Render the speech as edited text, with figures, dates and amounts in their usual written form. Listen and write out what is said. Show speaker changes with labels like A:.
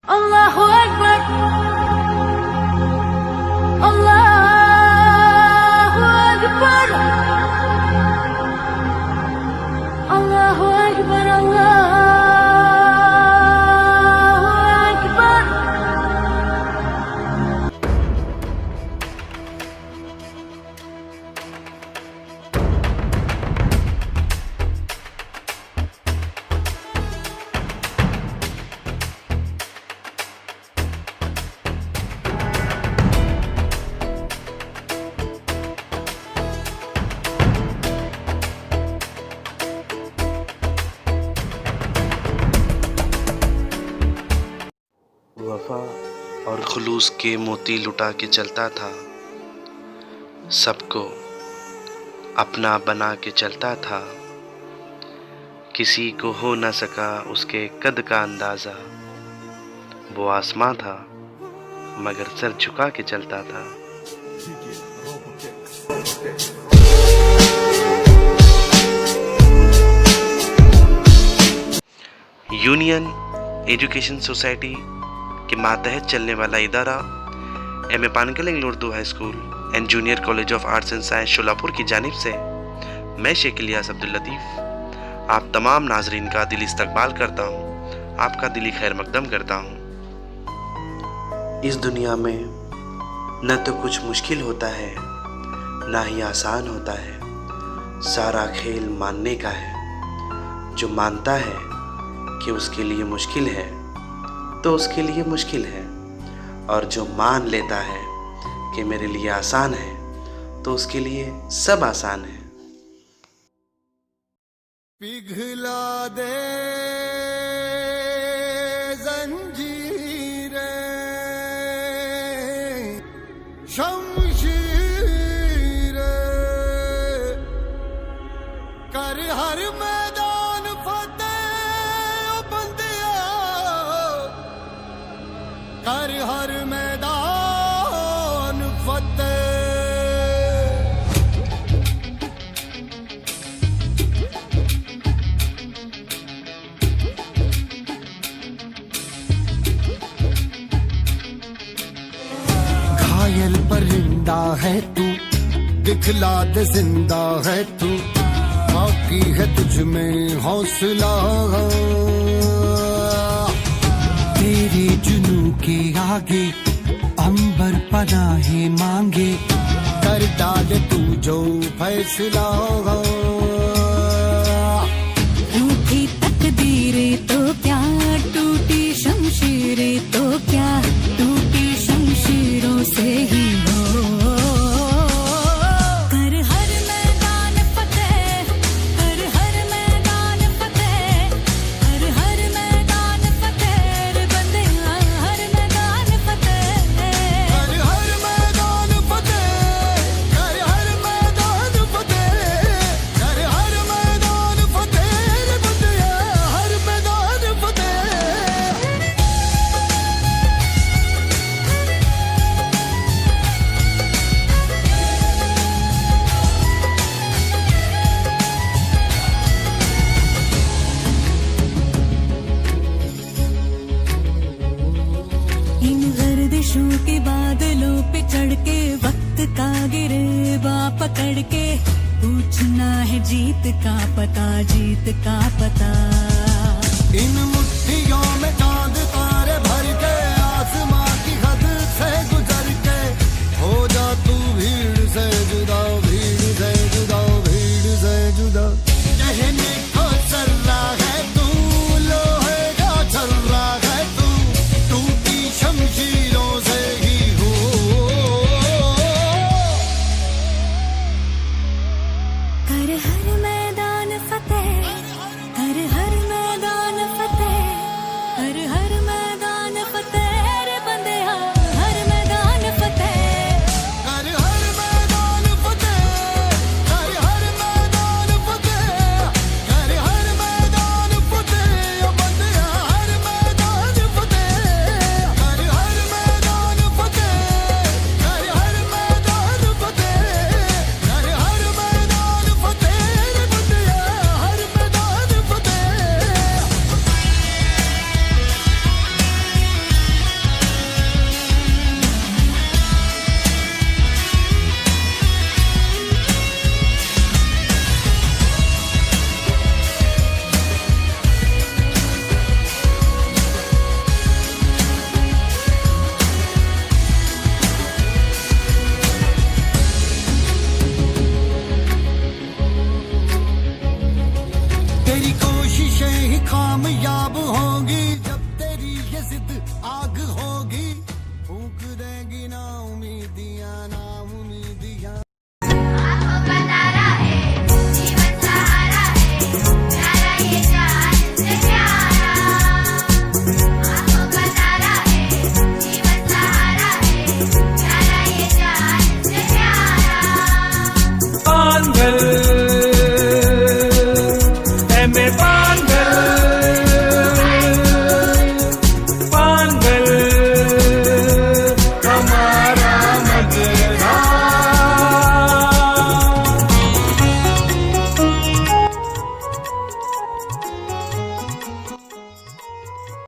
A: Allahu Akbar, Allahu Akbar, Allahu Akbar, Allahu Akbar.
B: वफा और खुलूस के मोती लुटा के चलता था, सबको अपना बना के चलता था। किसी को हो न सका उसके कद का अंदाज़ा, वो आसमां था मगर सर झुका के चलता था। यूनियन एजुकेशन सोसाइटी के मातहत चलने वाला इदारा M A Pankal Anglo Urdu high school and junior college of arts and science Sholapur की जानिब से मैं शेख इलियास अब्दुल लतीफ़ आप तमाम नाजरीन का दिली इस्तकबाल करता हूँ, आपका दिली खैर मकदम करता हूँ। इस दुनिया में न तो कुछ मुश्किल होता है ना ही आसान होता है, सारा खेल मानने का है। जो मानता है कि उसके लिए मुश्किल है तो उसके लिए मुश्किल है, और जो मान लेता है कि मेरे लिए आसान है तो उसके लिए सब आसान है।
C: पिघला दे जंजीरें शमशीरें कर हर मैदान फतेह ओ बंदिया, कर हर मैदान फतेह। घायल परिंदा है तू, दिखला दे जिंदा है तू, बाकी है तुझ में हौसला। तेरे जुनू के आगे अंबर पनाहे मांगे, कर डाल तू जो फैसला।
A: रूठी तकदीरें तो क्या, टूटी शमशीरें तो क्या, टूटी शमशीरों से ही हो। कर हर मैदान फतेह, कर हर मैदान फतेह, कर हर मैदान फतेह रे बंदिया, हर मैदान फतेह।
C: कर हर मैदान फतेह, कर हर मैदान फतेह, कर हर मैदान फतेह रे बंदिया, हर मैदान फतेह।
A: इन गर्दिशों के बादलों पे चढ़ के, वक्त का गिरेबा पकड़ के, पूछना है जीत का पता, जीत का पता।
C: इन मुट्ठियों में चांद तारे भर के, आसमां की हद से गुजर के, हो जा तू भीड़ से जुदा, भीड़ से जुदा, भीड़ से जुदा। कहने को चल रहा है तू, लोहे का चल रहा है तू, टूटी शमशीरों से ही हो।
A: कर हर मैदान फतेह, कर हर मैदान फतेह।
C: जिद आग होगी, फूंक देगी ना उम्मीदियां, ना उम्मीदियां।
D: आपको बताना है जीवन सहारा है, प्यारा ये जान से प्यारा। आपको बताना है जीवन सहारा है, प्यारा ये जान से प्यारा।
E: Pangal M A Pangal, Pangal